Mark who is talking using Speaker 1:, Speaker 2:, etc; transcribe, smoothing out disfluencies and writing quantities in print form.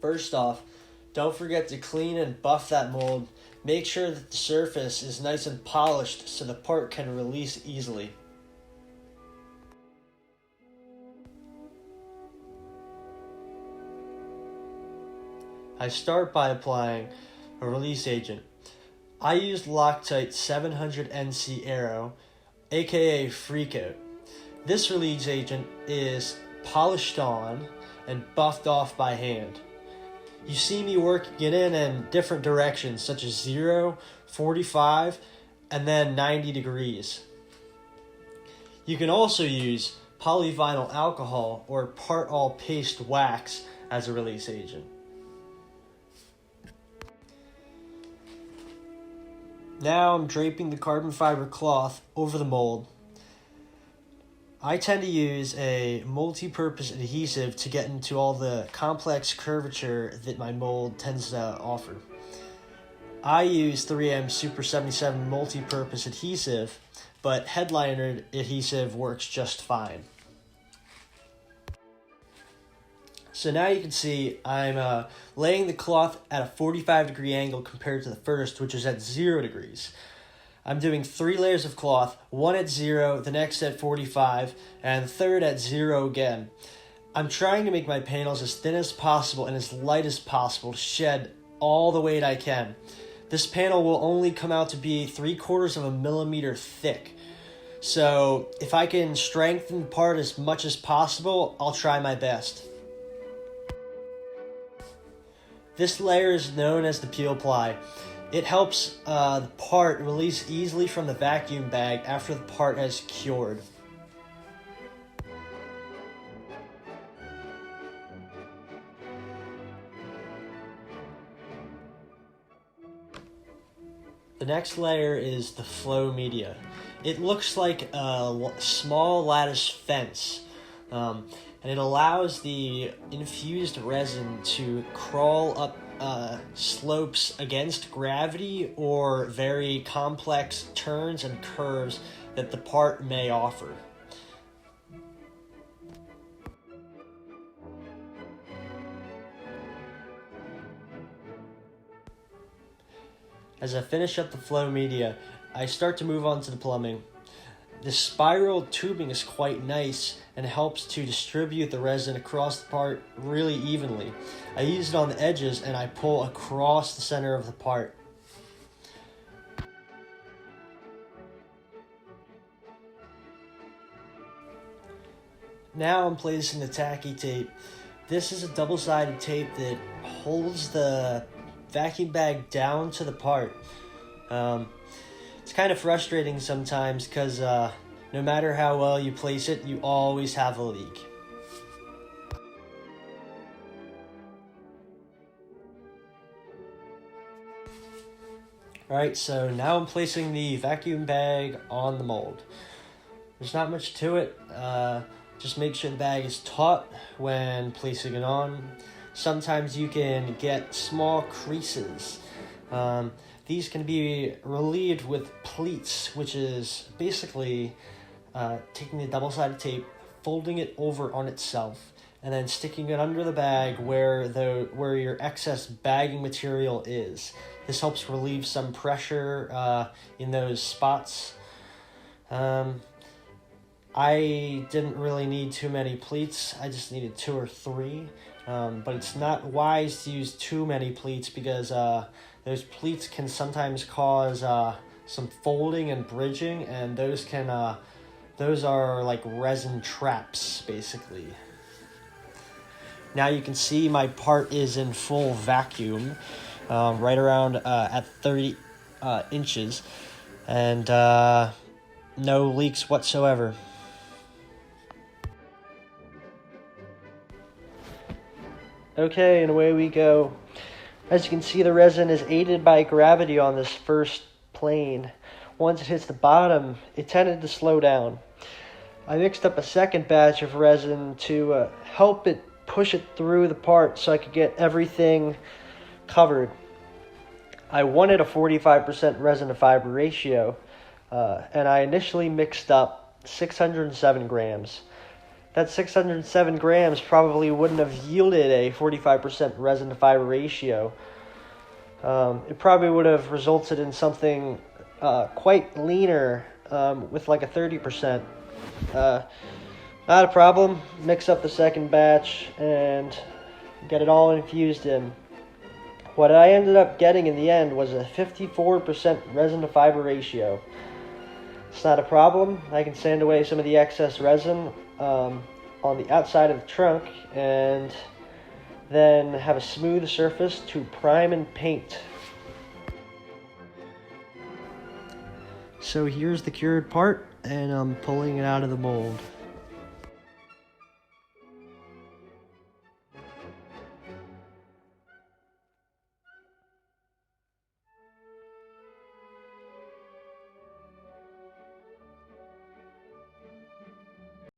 Speaker 1: First off, don't forget to clean and buff that mold. Make sure that the surface is nice and polished so the part can release easily. I start by applying a release agent. I used Loctite 700 NC Aero, aka Freakout. This release agent is polished on and buffed off by hand. You see me working it in different directions, such as 0, 45, and then 90 degrees. You can also use polyvinyl alcohol or part-all paste wax as a release agent. Now I'm draping the carbon fiber cloth over the mold. I tend to use a multi-purpose adhesive to get into all the complex curvature that my mold tends to offer. I use 3M Super 77 multi-purpose adhesive, but headliner adhesive works just fine. So now you can see I'm laying the cloth at a 45-degree angle compared to the first, which is at 0 degrees. I'm doing 3 layers of cloth, one at 0, the next at 45, and the third at 0 again. I'm trying to make my panels as thin as possible and as light as possible to shed all the weight I can. This panel will only come out to be 3/4 of a millimeter thick. So if I can strengthen the part as much as possible, I'll try my best. This layer is known as the peel ply. It helps the part release easily from the vacuum bag after the part has cured. The next layer is the flow media. It looks like a small lattice fence, and it allows the infused resin to crawl up slopes against gravity or very complex turns and curves that the part may offer. As I finish up the flow media, I start to move on to the plumbing. The spiral tubing is quite nice and helps to distribute the resin across the part really evenly. I use it on the edges and I pull across the center of the part. Now I'm placing the tacky tape. This is a double-sided tape that holds the vacuum bag down to the part. It's kind of frustrating sometimes because no matter how well you place it, you always have a leak. Alright, so now I'm placing the vacuum bag on the mold. There's not much to it. Just make sure the bag is taut when placing it on. Sometimes you can get small creases. These can be relieved with pleats, which is basically taking the double-sided tape, folding it over on itself, and then sticking it under the bag where your excess bagging material is. This helps relieve some pressure in those spots. I didn't really need too many pleats. I just needed 2 or 3. But it's not wise to use too many pleats because those pleats can sometimes cause some folding and bridging, and those are like resin traps, basically. Now you can see my part is in full vacuum, right around at 30 inches, and no leaks whatsoever. Okay, and away we go. As you can see, the resin is aided by gravity on this first plane. Once it hits the bottom, it tended to slow down. I mixed up a second batch of resin to help it push it through the part so I could get everything covered. I wanted a 45% resin to fiber ratio, and I initially mixed up 607 grams. that 607 grams probably wouldn't have yielded a 45% resin to fiber ratio. It probably would have resulted in something quite leaner with like a 30%. Not a problem. Mix up the second batch and get it all infused in. What I ended up getting in the end was a 54% resin to fiber ratio. It's not a problem. I can sand away some of the excess resin on the outside of the trunk and then have a smooth surface to prime and paint. So here's the cured part, and I'm pulling it out of the mold.